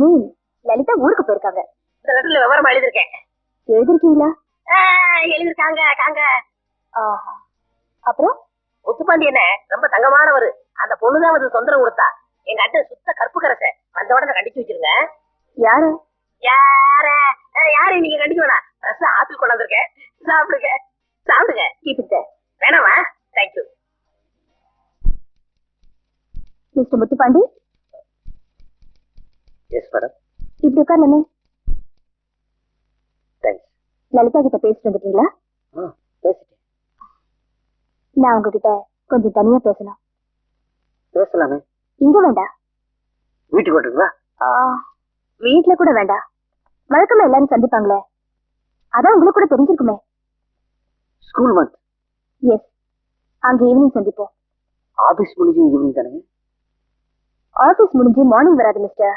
மீன் லலிதா ஊருக்கு போயிருக்காங்க. இந்த லெட்டர்ல விவரமா எழுதிருக்கேன். எழுதிருக்கீங்களா? எழுதிருக்காங்க காங்க. ஆஹா. அப்புறம் முத்துப்பாண்டி என்ன ரொம்ப தங்கமானவர். அந்த பொண்ணுதான் வந்து தொந்தரவு கொடுத்தா. எங்க அண்ணன் சுத்த கற்பு கரச. அந்த உடனே கண்டிச்சு வச்சிருங்க. யாரு? யார யாரு நீங்க கண்டிக்க வேணாம். ரசம் ஆப்பிள் கொண்டாந்துருக்கேன். சாப்பிடுங்க சாப்பிடுங்க. கீப்பிட்ட வேணாமா? Thank you. Mister Muthupandi. Yes madam. இப்படி உட்கார்லமே. தேங்க்ஸ். லலிதா கிட்ட பேசிட்டு வந்துட்டீங்களா? பேசிட்டேன். நான் உங்ககிட்ட கொஞ்சம் தனியா பேசணும். பேசலாமே. இங்க வேண்டாம். வீட்டுக்கு வரட்டுங்களா? வீட்டுல கூட வேண்டாம். வழக்கமா எல்லாரும் சந்திப்பாங்களே, அதான் உங்களுக்கு கூட தெரிஞ்சிருக்குமே. School month. எஸ், அங்க ஈவினிங் சந்திப்போம். ஆபீஸ் முடிஞ்சு ஈவினிங் தானே? ஆபீஸ் முடிஞ்சு மார்னிங் வராது மிஸ்டர்.